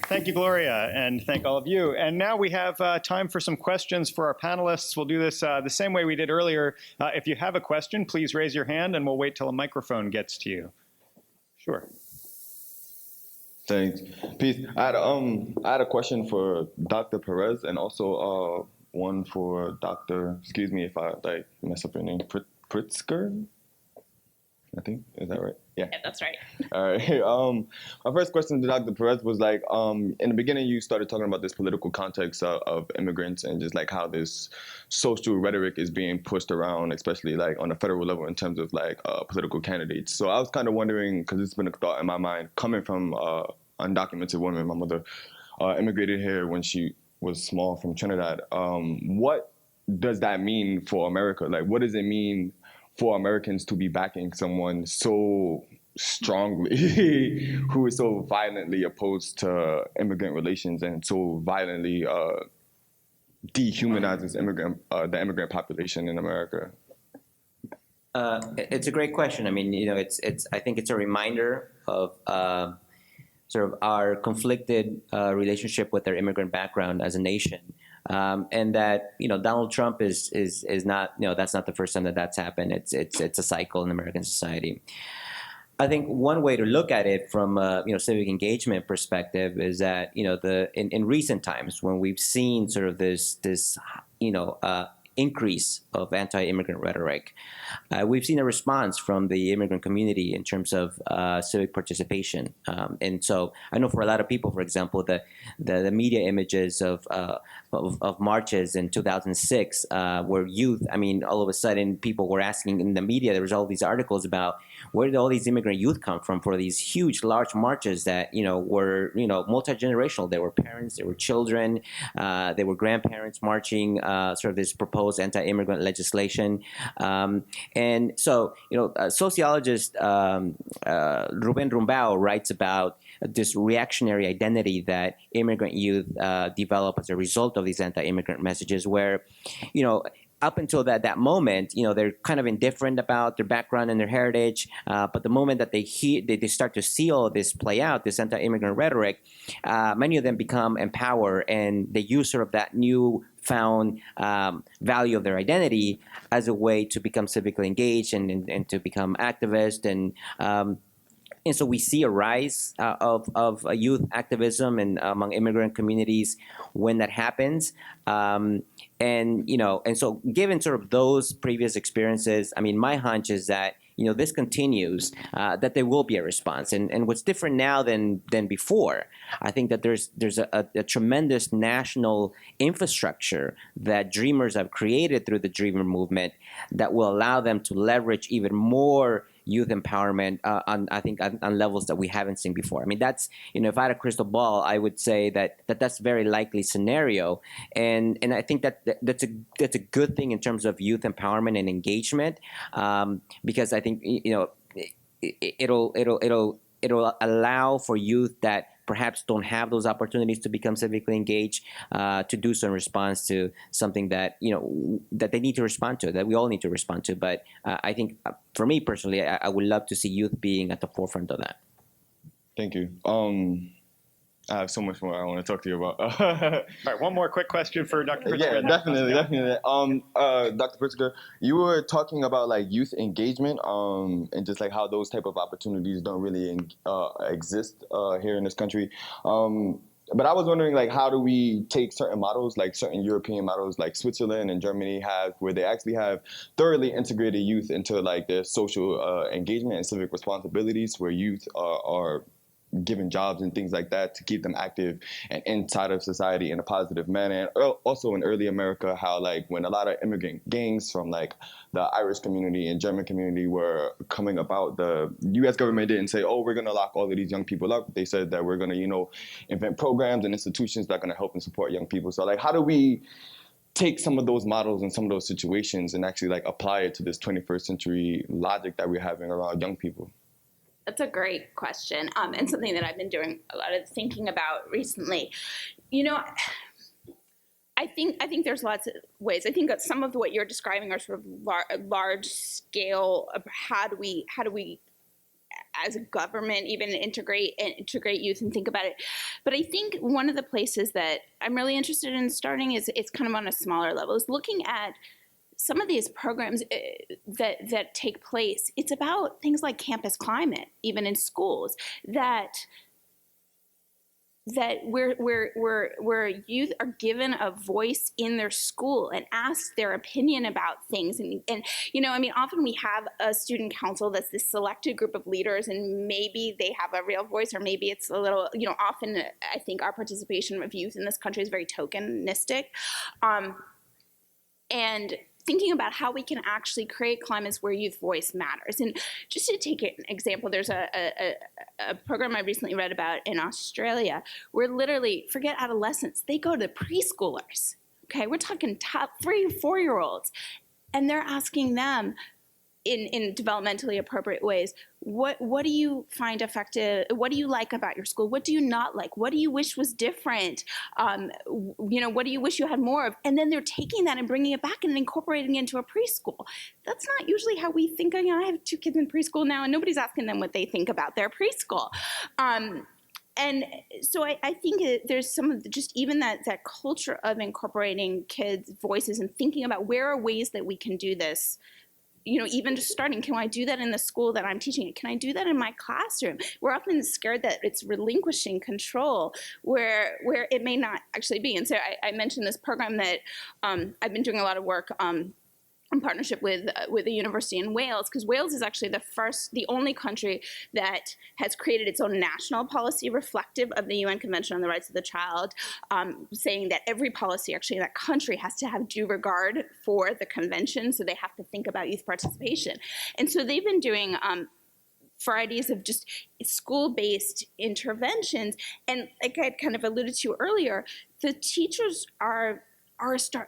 Thank you, Gloria, and thank all of you. And now we have time for some questions for our panelists. We'll do this the same way we did earlier. If you have a question, please raise your hand, and we'll wait till a microphone gets to you. Sure. Thanks. Peace. I had a question for Dr. Perez and also one for Dr. Excuse me if I mess up your name. Pritzker? I think, is that right? Yeah, that's right. All right. My first question to Dr. Perez was in the beginning you started talking about this political context of immigrants and just how this social rhetoric is being pushed around, especially on a federal level in terms of political candidates. So I was kind of wondering, because it's been a thought in my mind, coming from undocumented woman, my mother immigrated here when she was small from Trinidad. What does that mean for America? What does it mean for Americans to be backing someone so strongly who is so violently opposed to immigrant relations and so violently dehumanizes the immigrant population in America? It's a great question. I mean, I think it's a reminder of sort of our conflicted relationship with our immigrant background as a nation. And that Donald Trump is not that's not the first time that's happened. It's a cycle in American society. I think one way to look at it from a civic engagement perspective is that in recent times when we've seen sort of this increase of anti-immigrant rhetoric, we've seen a response from the immigrant community in terms of civic participation. And so I know for a lot of people, for example, the media images of marches in 2006 where youth, all of a sudden people were asking in the media, there was all these articles about where did all these immigrant youth come from for these huge, large marches that, were, multi-generational. There were parents, there were children, there were grandparents marching sort of this proposed anti-immigrant legislation. And so, sociologist Ruben Rumbao writes about this reactionary identity that immigrant youth develop as a result of these anti-immigrant messages where, up until that moment, they're kind of indifferent about their background and their heritage. But the moment that they start to see all of this play out, this anti-immigrant rhetoric, many of them become empowered and they use sort of that newfound value of their identity as a way to become civically engaged and to become activists. And so we see a rise of youth activism and among immigrant communities when that happens. And so given sort of those previous experiences, my hunch is that this continues, that there will be a response. And what's different now than before, I think that there's a tremendous national infrastructure that Dreamers have created through the Dreamer movement that will allow them to leverage even more youth empowerment on levels that we haven't seen before. That's, if I had a crystal ball, I would say that's a very likely scenario. And I think that's a good thing in terms of youth empowerment and engagement, because I think, it'll allow for youth that perhaps don't have those opportunities to become civically engaged, to do so in response to something that that they need to respond to, that we all need to respond to. But I think, for me personally, I would love to see youth being at the forefront of that. Thank you. I have so much more I want to talk to you about. All right, one more quick question for Dr. Pritzker. Yeah, definitely. Dr. Pritzker, you were talking about youth engagement and just how those type of opportunities don't really exist here in this country. But I was wondering, how do we take certain models, certain European models, like Switzerland and Germany have, where they actually have thoroughly integrated youth into their social engagement and civic responsibilities, where youth are given jobs and things like that to keep them active and inside of society in a positive manner. And also in early America, how when a lot of immigrant gangs from the Irish community and German community were coming about, the U.S. government didn't say, oh, we're going to lock all of these young people up. They said that we're going to, invent programs and institutions that are going to help and support young people. So how do we take some of those models and some of those situations and actually apply it to this 21st century logic that we're having around young people? That's a great question, and something that I've been doing a lot of thinking about recently. I think there's lots of ways. I think that some of what you're describing are sort of large scale of how do we as a government even integrate youth and think about it. But I think one of the places that I'm really interested in starting is it's kind of on a smaller level, is looking at some of these programs that take place. It's about things like campus climate, even in schools, that where youth are given a voice in their school and asked their opinion about things. And I mean, often we have a student council that's this selected group of leaders, and maybe they have a real voice, or maybe it's a little, often I think our participation of youth in this country is very tokenistic. And thinking about how we can actually create climates where youth voice matters. And just to take an example, there's a program I recently read about in Australia where literally, forget adolescents, they go to preschoolers. Okay, we're talking top 3 or 4-year-olds, and they're asking them in developmentally appropriate ways, what do you find effective? What do you like about your school? What do you not like? What do you wish was different? What do you wish you had more of? And then they're taking that and bringing it back and incorporating it into a preschool. That's not usually how we think. I have 2 kids in preschool now, and nobody's asking them what they think about their preschool. And so I think there's some of just even that culture of incorporating kids' voices and thinking about where are ways that we can do this. Even just starting, can I do that in the school that I'm teaching it? Can I do that in my classroom? We're often scared that it's relinquishing control where it may not actually be. And so I mentioned this program that I've been doing a lot of work in partnership with a university in Wales, because Wales is actually the only country that has created its own national policy reflective of the UN Convention on the Rights of the Child, saying that every policy actually in that country has to have due regard for the convention, so they have to think about youth participation. And so they've been doing varieties of just school-based interventions, and like I had kind of alluded to earlier, the teachers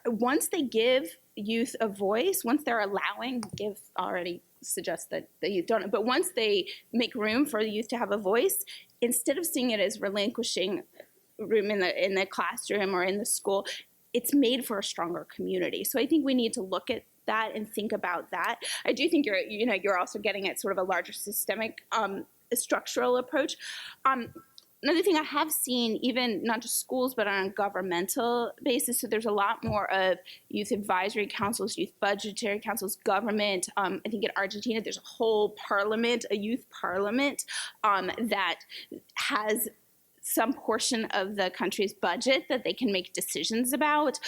once they give youth a voice, once they're allowing, give already suggests that the youth don't, but once they make room for the youth to have a voice, instead of seeing it as relinquishing room in the classroom or in the school, it's made for a stronger community. So I think we need to look at that and think about that. I do think you're also getting at sort of a larger systemic structural approach. Another thing I have seen, even not just schools, but on a governmental basis, so there's a lot more of youth advisory councils, youth budgetary councils, government. I think in Argentina, there's a whole parliament, a youth parliament that has some portion of the country's budget that they can make decisions about.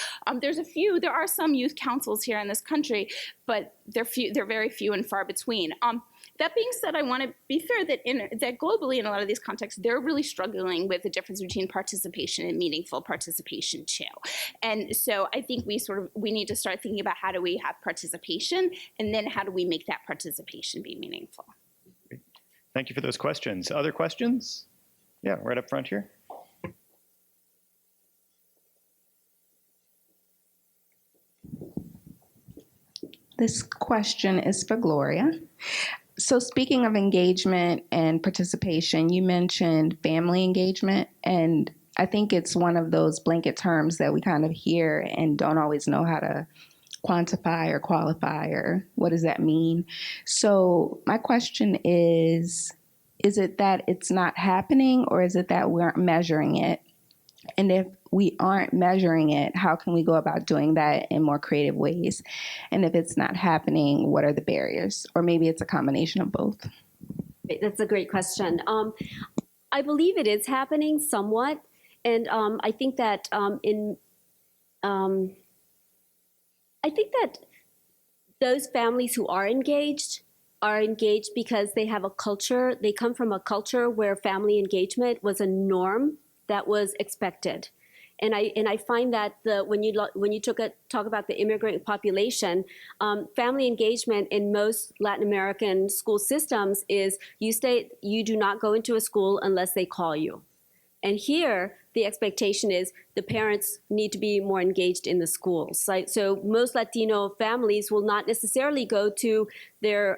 There are some youth councils here in this country, but they're very few and far between. That being said, I want to be fair that globally in a lot of these contexts, they're really struggling with the difference between participation and meaningful participation too. And so I think we need to start thinking about how do we have participation, and then how do we make that participation be meaningful. Thank you for those questions. Other questions? Yeah, right up front here. This question is for Gloria. So speaking of engagement and participation, you mentioned family engagement, and I think it's one of those blanket terms that we kind of hear and don't always know how to quantify or qualify, or what does that mean? So my question is it that it's not happening, or is it that we aren't measuring it? And if we aren't measuring it, how can we go about doing that in more creative ways? And if it's not happening, what are the barriers? Or maybe it's a combination of both. That's a great question. I believe it is happening somewhat. And I think that those families who are engaged because they have a culture, they come from a culture where family engagement was a norm that was expected. And I find that when you talk about the immigrant population, family engagement in most Latin American school systems is you do not go into a school unless they call you. And here, the expectation is the parents need to be more engaged in the schools. Right? So most Latino families will not necessarily go to their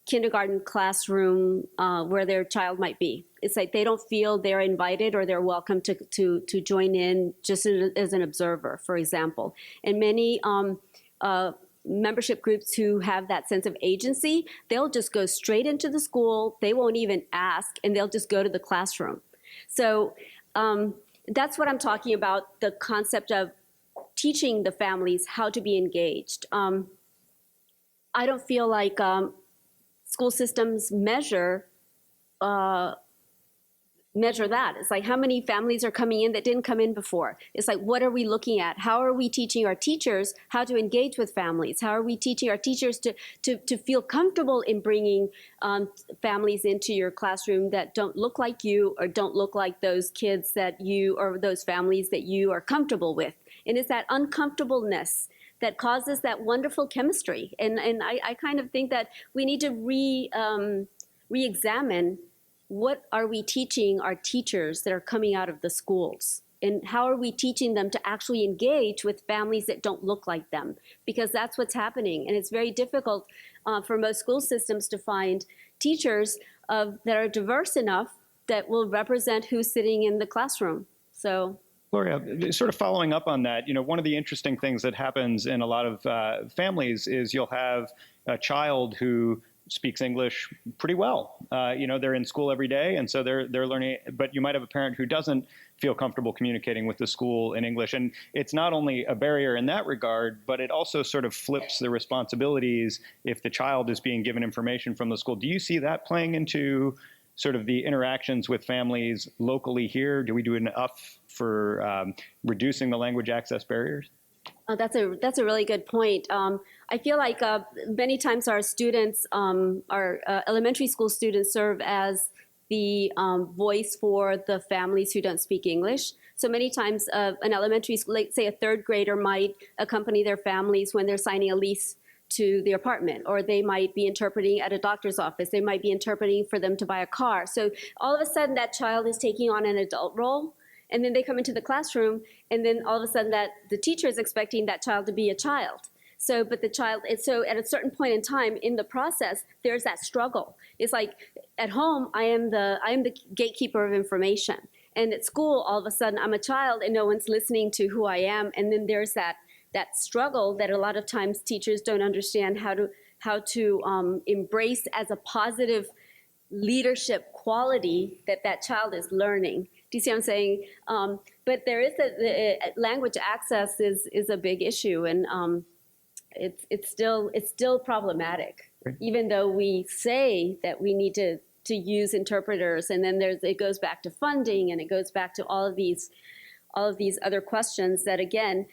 kindergarten classroom where their child might be. It's like they don't feel they're invited or they're welcome to join in just as an observer, for example. And many membership groups who have that sense of agency, they'll just go straight into the school. They won't even ask, and they'll just go to the classroom. So that's what I'm talking about, the concept of teaching the families how to be engaged. I don't feel like school systems measure that. It's like, how many families are coming in that didn't come in before? It's like, what are we looking at? How are we teaching our teachers how to engage with families? How are we teaching our teachers to feel comfortable in bringing families into your classroom that don't look like you or don't look like those kids that you, or those families that you are comfortable with? And it's that uncomfortableness that causes that wonderful chemistry. And I kind of think that we need to re-examine what are we teaching our teachers that are coming out of the schools? And how are we teaching them to actually engage with families that don't look like them? Because that's what's happening. And it's very difficult for most school systems to find teachers that are diverse enough that will represent who's sitting in the classroom. So. Gloria, sort of following up on that, one of the interesting things that happens in a lot of families is you'll have a child who speaks English pretty well. They're in school every day, and so they're learning, but you might have a parent who doesn't feel comfortable communicating with the school in English. And it's not only a barrier in that regard, but it also sort of flips the responsibilities if the child is being given information from the school. Do you see that playing into sort of the interactions with families locally here? Do we do enough for reducing the language access barriers? Oh, that's a really good point. I feel like many times our students, our elementary school students, serve as the voice for the families who don't speak English. So many times an elementary school, like say a third grader, might accompany their families when they're signing a lease to the apartment, or they might be interpreting at a doctor's office. They might be interpreting for them to buy a car. So all of a sudden that child is taking on an adult role. And then they come into the classroom, and then all of a sudden that the teacher is expecting that child to be a child. So, but the child, so at a certain point in time in the process, there's that struggle. It's like at home, I am the gatekeeper of information. And at school, all of a sudden I'm a child and no one's listening to who I am. And then there's that struggle that a lot of times teachers don't understand how to embrace as a positive leadership quality that child is learning. Do you see what I'm saying? But there is language access is a big issue, and it's still problematic. Right. Even though we say that we need to use interpreters, and then it goes back to funding, and it goes back to all of these other questions that, again,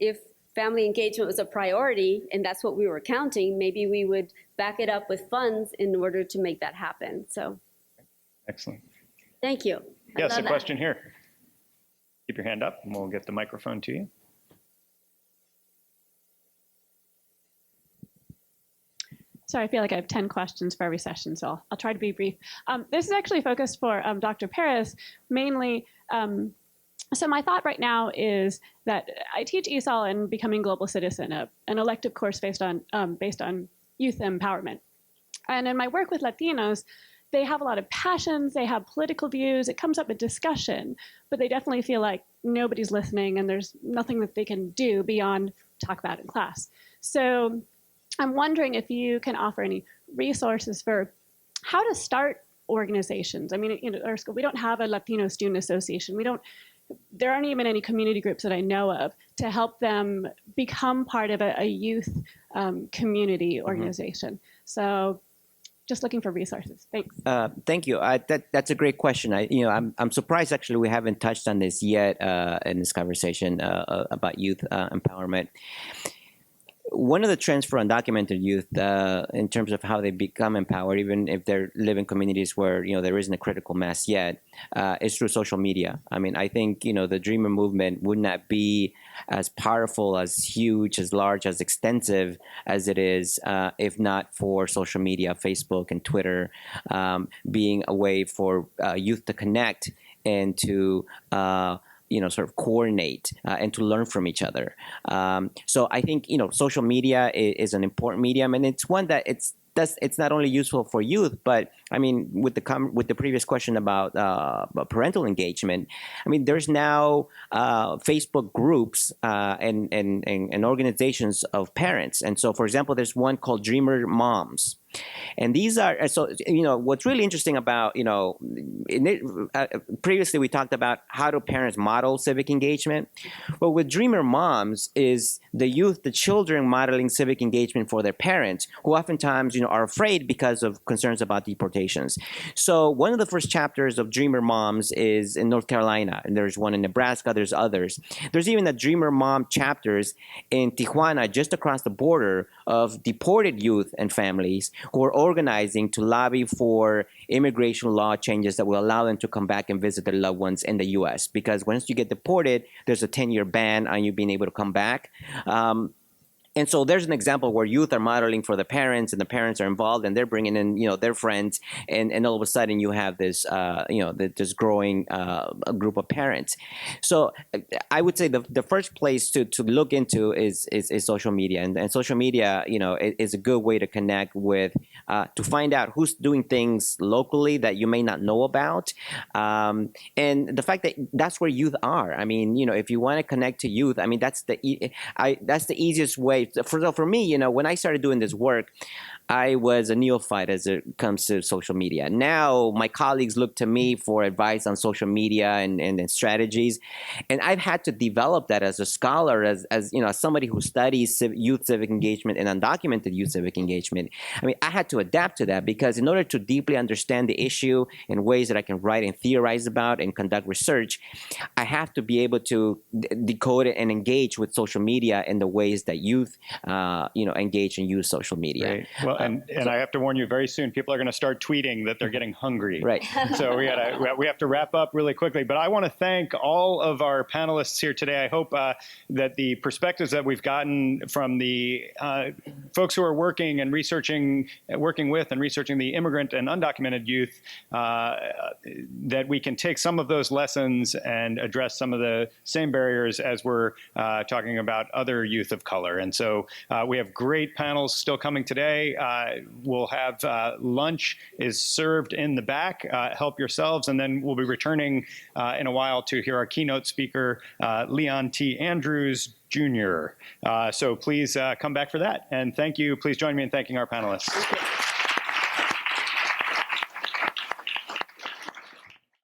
if family engagement was a priority and that's what we were counting, maybe we would back it up with funds in order to make that happen. So, excellent. Thank you. Yes, a question here. Keep your hand up and we'll get the microphone to you. Sorry, I feel like I have 10 questions for every session, so I'll try to be brief. This is actually focused for Dr. Perez, mainly. So my thought right now is that I teach ESOL and Becoming Global Citizen, an elective course based on youth empowerment. And in my work with Latinos, they have a lot of passions, they have political views, it comes up in discussion, but they definitely feel like nobody's listening and there's nothing that they can do beyond talk about it in class. So I'm wondering if you can offer any resources for how to start organizations. I mean, our school, we don't have a Latino Student Association. There aren't even any community groups that I know of to help them become part of a youth community organization. So just looking for resources. Thanks. Thank you. That's a great question. I'm surprised actually we haven't touched on this yet in this conversation about youth empowerment. One of the trends for undocumented youth in terms of how they become empowered, even if they live in communities where there isn't a critical mass yet, is through social media. I mean, I think the Dreamer movement would not be as powerful, as huge, as large, as extensive as it is if not for social media, Facebook and Twitter, being a way for youth to connect and to sort of coordinate and to learn from each other. So I think, social media is an important medium, and it's one that it's it's not only useful for youth, but I mean, with the previous question about parental engagement, I mean, there's now Facebook groups and organizations of parents. And so, for example, there's one called Dreamer Moms. And these are, so, what's really interesting about, previously we talked about how do parents model civic engagement. Well, with Dreamer Moms is the children modeling civic engagement for their parents, who oftentimes, are afraid because of concerns about deportations. So one of the first chapters of Dreamer Moms is in North Carolina, and there's one in Nebraska, there's others. There's even a Dreamer Mom chapters in Tijuana, just across the border, of deported youth and families who are organizing to lobby for immigration law changes that will allow them to come back and visit their loved ones in the U.S. Because once you get deported, there's a 10-year ban on you being able to come back. And so there's an example where youth are modeling for the parents, and the parents are involved, and they're bringing in, their friends, and all of a sudden you have this, this growing group of parents. So I would say the first place to look into is social media, and social media, is a good way to connect with, to find out who's doing things locally that you may not know about, and the fact that that's where youth are. I mean, if you want to connect to youth, I mean, that's the easiest way. For me, when I started doing this work, I was a neophyte as it comes to social media. Now my colleagues look to me for advice on social media and strategies, and I've had to develop that as a scholar, as somebody who studies youth civic engagement and undocumented youth civic engagement. I mean, I had to adapt to that, because in order to deeply understand the issue in ways that I can write and theorize about and conduct research, I have to be able to decode it and engage with social media in the ways that youth, engage and use social media. Right. Well, and I have to warn you, very soon people are going to start tweeting that they're getting hungry. Right. So we have to wrap up really quickly. But I want to thank all of our panelists here today. I hope that the perspectives that we've gotten from the folks who are working with and researching the immigrant and undocumented youth, that we can take some of those lessons and address some of the same barriers as we're talking about other youth of color. And so we have great panels still coming today. We'll have lunch is served in the back. Help yourselves. And then we'll be returning in a while to hear our keynote speaker, Leon T. Andrews, Jr. So please come back for that. And thank you. Please join me in thanking our panelists.